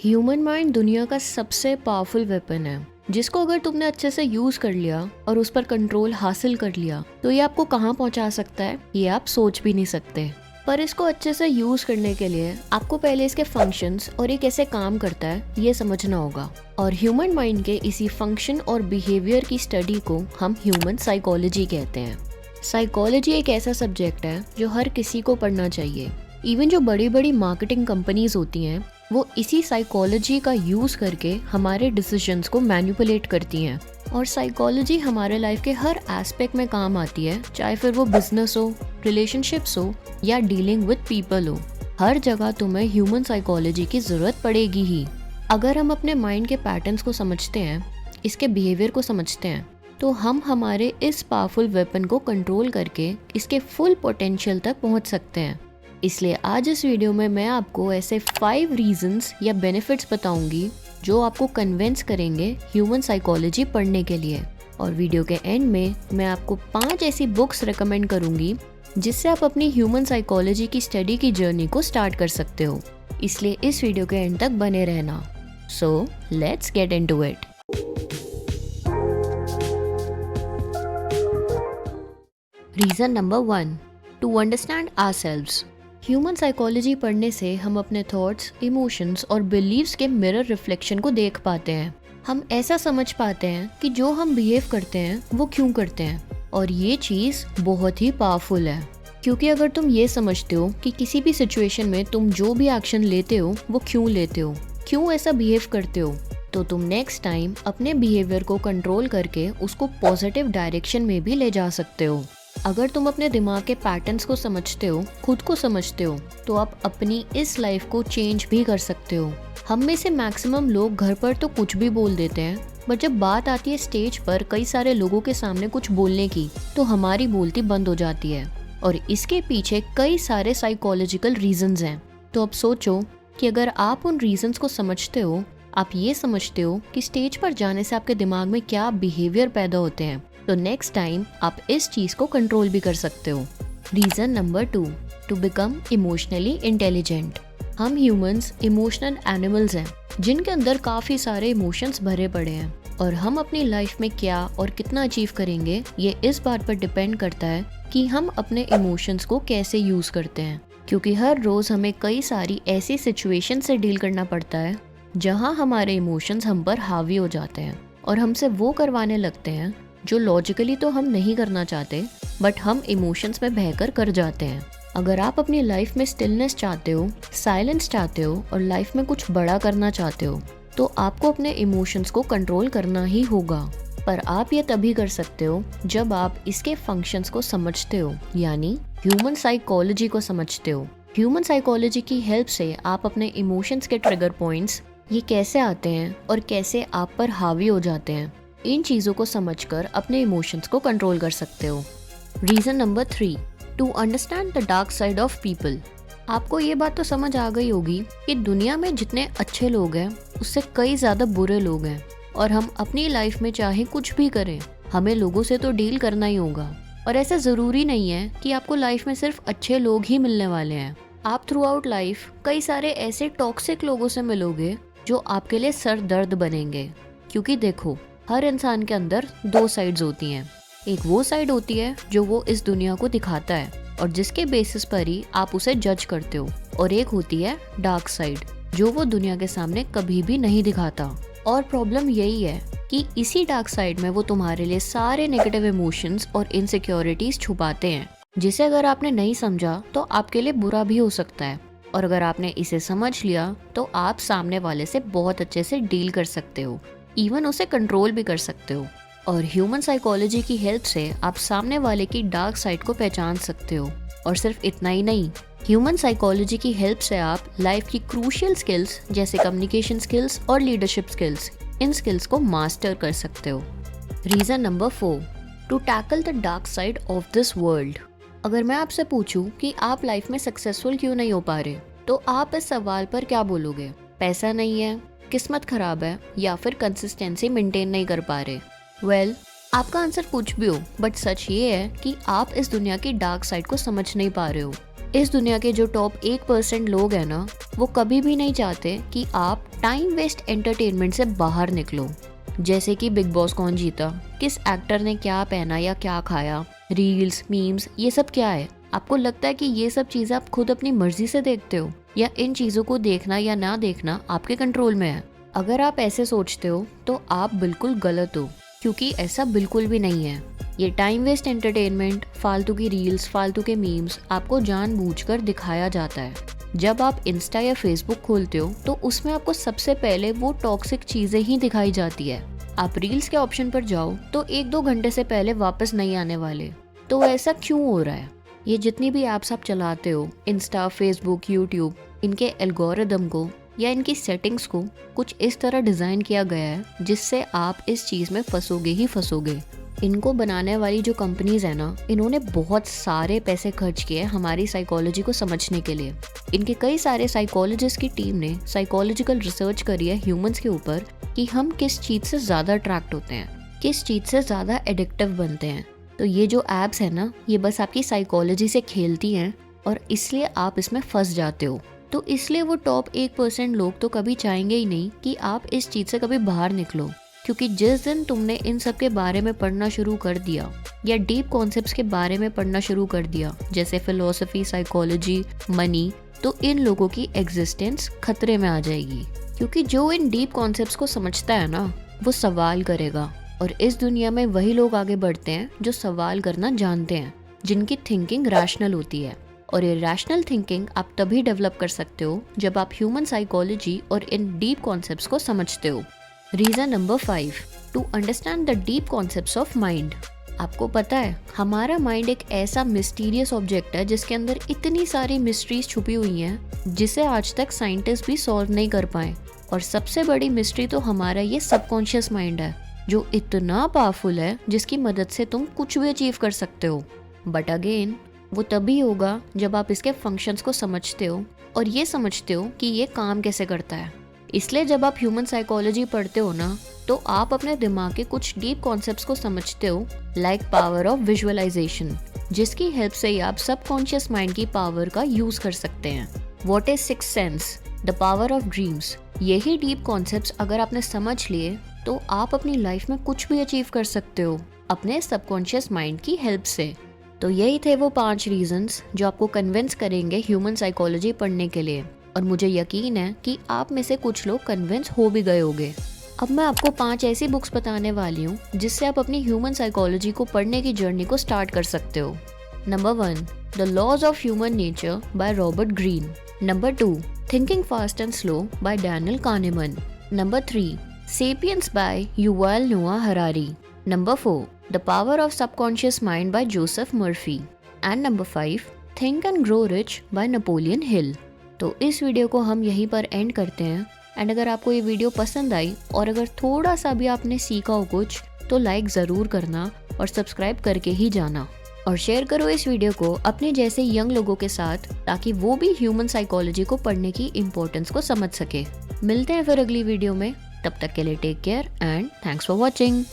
Human mind दुनिया का सबसे पावरफुल वेपन है, जिसको अगर तुमने अच्छे से यूज कर लिया और उस पर कंट्रोल हासिल कर लिया तो ये आपको कहाँ पहुँचा सकता है ये आप सोच भी नहीं सकते। पर इसको अच्छे से यूज करने के लिए आपको पहले इसके फंक्शंस और ये कैसे काम करता है ये समझना होगा। और ह्यूमन माइंड के इसी फंक्शन और बिहेवियर की स्टडी को हम ह्यूमन साइकोलॉजी कहते हैं। साइकोलॉजी एक ऐसा सब्जेक्ट है जो हर किसी को पढ़ना चाहिए। इवन जो बड़ी बड़ी मार्केटिंग कंपनीज होती हैं वो इसी साइकोलॉजी का यूज करके हमारे डिसीजंस को मैनिपुलेट करती हैं। और साइकोलॉजी हमारे लाइफ के हर एस्पेक्ट में काम आती है, चाहे फिर वो बिजनेस हो, रिलेशनशिप्स हो या डीलिंग विद पीपल हो। हर जगह तुम्हें ह्यूमन साइकोलॉजी की जरूरत पड़ेगी ही। अगर हम अपने माइंड के पैटर्न्स को समझते हैं, इसके बिहेवियर को समझते हैं, तो हम हमारे इस पावरफुल वेपन को कंट्रोल करके इसके फुल पोटेंशियल तक पहुंच सकते हैं। इसलिए आज इस वीडियो में मैं आपको ऐसे 5 रीजंस या बेनिफिट्स बताऊंगी जो आपको कन्विंस करेंगे ह्यूमन साइकोलॉजी पढ़ने के लिए। और वीडियो के एंड में मैं आपको 5 ऐसी बुक्स रेकमेंड करूंगी जिससे आप अपनी ह्यूमन साइकोलॉजी की स्टडी की जर्नी को स्टार्ट कर सकते हो। इसलिए इस वीडियो के एंड तक बने रहना। So let's get into it. Reason number 1, to understand ourselves. Human psychology पढ़ने से हम अपने थॉट्स, इमोशंस और बिलीव्स के मिरर रिफ्लेक्शन को देख पाते हैं। हम ऐसा समझ पाते हैं कि जो हम बिहेव करते हैं वो क्यों करते हैं। और ये चीज़ बहुत ही पावरफुल है, क्योंकि अगर तुम ये समझते हो कि किसी भी सिचुएशन में तुम जो भी एक्शन लेते हो वो क्यों लेते हो, क्यों ऐसा बिहेव करते हो, तो तुम नेक्स्ट टाइम अपने बिहेवियर को कंट्रोल करके उसको पॉजिटिव डायरेक्शन में भी ले जा सकते हो। अगर तुम अपने दिमाग के पैटर्न्स को समझते हो, खुद को समझते हो, तो आप अपनी इस लाइफ को चेंज भी कर सकते हो। हम में से मैक्सिमम लोग घर पर तो कुछ भी बोल देते हैं, बट जब बात आती है स्टेज पर कई सारे लोगों के सामने कुछ बोलने की, तो हमारी बोलती बंद हो जाती है। और इसके पीछे कई सारे साइकोलॉजिकल रीजंस हैं। तो अब सोचो कि अगर आप उन रीजंस को समझते हो, आप ये समझते हो कि स्टेज पर जाने से आपके दिमाग में क्या बिहेवियर पैदा होते हैं, तो नेक्स्ट टाइम आप इस चीज को कंट्रोल भी कर सकते हो। Reason number 2, to become emotionally intelligent. हम ह्यूमंस इमोशनल एनिमल्स हैं जिनके अंदर काफी सारे इमोशंस भरे पड़े हैं। और हम अपनी लाइफ में क्या और कितना अचीव करेंगे ये इस बात पर डिपेंड करता है कि हम अपने इमोशंस को कैसे यूज करते हैं। क्योंकि हर रोज हमें कई सारी ऐसी सिचुएशन से डील करना पड़ता है जहाँ हमारे इमोशंस हम पर हावी हो जाते हैं और हमसे वो करवाने लगते हैं जो लॉजिकली तो हम नहीं करना चाहते, बट हम इमोशंस में बहकर कर जाते हैं। अगर आप अपनी लाइफ में स्टिलनेस चाहते हो, साइलेंस चाहते हो और लाइफ में कुछ बड़ा करना चाहते हो, तो आपको अपने इमोशंस को कंट्रोल करना ही होगा। पर आप ये तभी कर सकते हो जब आप इसके फंक्शंस को समझते हो, यानी ह्यूमन साइकोलॉजी को समझते हो। ह्यूमन साइकोलॉजी की हेल्प से आप अपने इमोशंस के ट्रिगर पॉइंट्स, ये कैसे आते हैं और कैसे आप पर हावी हो जाते हैं, इन चीज़ों को समझकर अपने इमोशंस को कंट्रोल कर सकते हो। Reason number 3, to understand the dark side of people. आपको ये बात तो समझ आ गई होगी कि दुनिया में जितने अच्छे लोग हैं उससे कई ज़्यादा बुरे लोग हैं। और हम अपनी लाइफ में चाहे कुछ भी करें, हमें लोगों से तो डील करना ही होगा। और ऐसा ज़रूरी नहीं है कि आपको लाइफ में सिर्फ अच्छे लोग ही मिलने वाले हैं। आप थ्रू आउट लाइफ कई सारे ऐसे टॉक्सिक लोगों से मिलोगे जो आपके लिए सर दर्द बनेंगे। क्योंकि देखो, हर इंसान के अंदर 2 साइड्स होती हैं। एक वो साइड होती है जो वो इस दुनिया को दिखाता है और जिसके बेसिस पर ही आप उसे जज करते हो, और एक होती है डार्क साइड जो वो दुनिया के सामने कभी भी नहीं दिखाता। और प्रॉब्लम यही है कि इसी डार्क साइड में वो तुम्हारे लिए सारे नेगेटिव इमोशंस और इनसिक्योरिटीज छुपाते हैं, जिसे अगर आपने नहीं समझा तो आपके लिए बुरा भी हो सकता है। और अगर आपने इसे समझ लिया तो आप सामने वाले से बहुत अच्छे से डील कर सकते हो, इवन उसे कंट्रोल भी कर सकते हो। और ह्यूमन साइकोलॉजी की हेल्प से आप सामने वाले की डार्क साइड को पहचान सकते हो। और सिर्फ इतना ही नहीं, ह्यूमन साइकोलॉजी की हेल्प से आप लाइफ की क्रूशियल स्किल्स जैसे कम्युनिकेशन स्किल्स और लीडरशिप स्किल्स, इन स्किल्स को मास्टर कर सकते हो। Reason number 4, to tackle the dark side of this world. अगर मैं आपसे पूछूं कि आप लाइफ में सक्सेसफुल क्यों नहीं हो पा रहे, तो आप इस सवाल पर क्या बोलोगे? पैसा नहीं है, किस्मत खराब है, या फिर कंसिस्टेंसी मेंटेन नहीं कर पा रहे? वेल, आपका आंसर कुछ भी हो, बट सच ये है कि आप इस दुनिया की डार्क साइड को समझ नहीं पा रहे हो। इस दुनिया के जो टॉप 1% लोग हैं ना, वो कभी भी नहीं चाहते कि आप टाइम वेस्ट एंटरटेनमेंट से बाहर निकलो। जैसे कि बिग बॉस कौन जीता, किस एक्टर ने क्या पहना या क्या खाया, रील्स, मीम्स, ये सब क्या है। आपको लगता है कि ये सब चीज़ें आप खुद अपनी मर्जी से देखते हो, या इन चीज़ों को देखना या ना देखना आपके कंट्रोल में है? अगर आप ऐसे सोचते हो तो आप बिल्कुल गलत हो, क्योंकि ऐसा बिल्कुल भी नहीं है। ये टाइम वेस्ट एंटरटेनमेंट, फालतू की रील्स, फालतू के मीम्स आपको जानबूझकर दिखाया जाता है। जब आप इंस्टा या फेसबुक खोलते हो तो उसमें आपको सबसे पहले वो टॉक्सिक चीज़ें ही दिखाई जाती है। आप रील्स के ऑप्शन पर जाओ तो 1-2 घंटे से पहले वापस नहीं आने वाले। तो ऐसा क्यों हो रहा है? ये जितनी भी ऐप्स आप चलाते हो, इंस्टा, फेसबुक, यूट्यूब, इनके एल्गोरिदम को या इनकी सेटिंग्स को कुछ इस तरह डिज़ाइन किया गया है जिससे आप इस चीज़ में फंसोगे ही फंसोगे। इनको बनाने वाली जो कंपनीज है ना, इन्होंने बहुत सारे पैसे खर्च किए हमारी साइकोलॉजी को समझने के लिए। इनके कई सारे साइकोलॉजिस्ट की टीम ने साइकोलॉजिकल रिसर्च करी है ह्यूमंस के ऊपर कि हम किस चीज़ से ज़्यादा अट्रैक्ट होते हैं, किस चीज़ से ज़्यादा एडिक्टिव बनते हैं। तो ये जो ऐप्स है ना, ये बस आपकी साइकोलॉजी से खेलती हैं और इसलिए आप इसमें फंस जाते हो। तो इसलिए वो टॉप 1% लोग तो कभी चाहेंगे ही नहीं कि आप इस चीज़ से कभी बाहर निकलो, क्योंकि जिस दिन तुमने इन सब के बारे में पढ़ना शुरू कर दिया या डीप कॉन्सेप्ट्स के बारे में पढ़ना शुरू कर दिया, जैसे फिलोसफी, साइकोलॉजी, मनी, तो इन लोगों की एग्जिस्टेंस खतरे में आ जाएगी। क्योंकि जो इन डीप कॉन्सेप्ट्स को समझता है ना, वो सवाल करेगा, और इस दुनिया में वही लोग आगे बढ़ते हैं जो सवाल करना जानते हैं, जिनकी थिंकिंग रैशनल होती है। और ये रैशनल थिंकिंग आप तभी डेवलप कर सकते हो जब आप ह्यूमन साइकोलॉजी और इन डीप कॉन्सेप्ट्स को समझते हो। Reason number 5, to understand the deep concepts of mind. आपको पता है, हमारा माइंड एक ऐसा मिस्टीरियस ऑब्जेक्ट है जिसके अंदर इतनी सारी मिस्ट्रीज छुपी हुई हैं जिसे आज तक साइंटिस्ट भी सॉल्व नहीं कर पाए। और सबसे बड़ी मिस्ट्री तो हमारा ये सबकॉन्शियस माइंड है, जो इतना पावरफुल है जिसकी मदद से तुम कुछ भी अचीव कर सकते हो। बट अगेन, वो तभी होगा जब आप इसके फंक्शंस को समझते हो और ये समझते हो कि ये काम कैसे करता है। इसलिए जब आप ह्यूमन साइकोलॉजी पढ़ते हो ना, तो आप अपने दिमाग के कुछ डीप कॉन्सेप्ट्स को समझते हो, लाइक पावर ऑफ विजुअलाइजेशन, जिसकी हेल्प से ही आप सबकॉन्शियस माइंड की पावर का यूज कर सकते हैं। What is sixth sense, the power of dreams. यही डीप कॉन्सेप्ट्स अगर आपने समझ लिए तो आप अपनी लाइफ में कुछ भी अचीव कर सकते हो अपने सबकॉन्शियस माइंड की हेल्प से। तो यही थे वो 5 रीजंस जो आपको कन्विंस करेंगे ह्यूमन साइकोलॉजी पढ़ने के लिए, और मुझे यकीन है कि आप में से कुछ लोग कन्विंस हो भी गए होंगे। अब मैं आपको 5 ऐसी बुक्स बताने वाली हूँ जिससे आप अपनी ह्यूमन साइकोलॉजी को पढ़ने की जर्नी को स्टार्ट कर सकते हो। Number 1, the laws of human nature by Robert Greene. Number 2, thinking fast and slow by Daniel Kahneman. Number 3, sapiens by Yuval Noah Harari. Number 4, the power of subconscious mind by Joseph Murphy. And number 5, think and grow rich by Napoleon Hill. तो इस video को हम यहीं पर and करते हैं। And अगर आपको ये वीडियो पसंद आई और अगर थोड़ा सा भी आपने सीखा हो कुछ, तो लाइक ज़रूर करना और सब्सक्राइब करके ही जाना, और शेयर करो इस वीडियो को अपने जैसे यंग लोगों के साथ, ताकि वो भी ह्यूमन साइकोलॉजी को पढ़ने की इम्पोर्टेंस को समझ सके। मिलते हैं फिर अगली वीडियो में, तब तक के लिए take care and thanks for watching.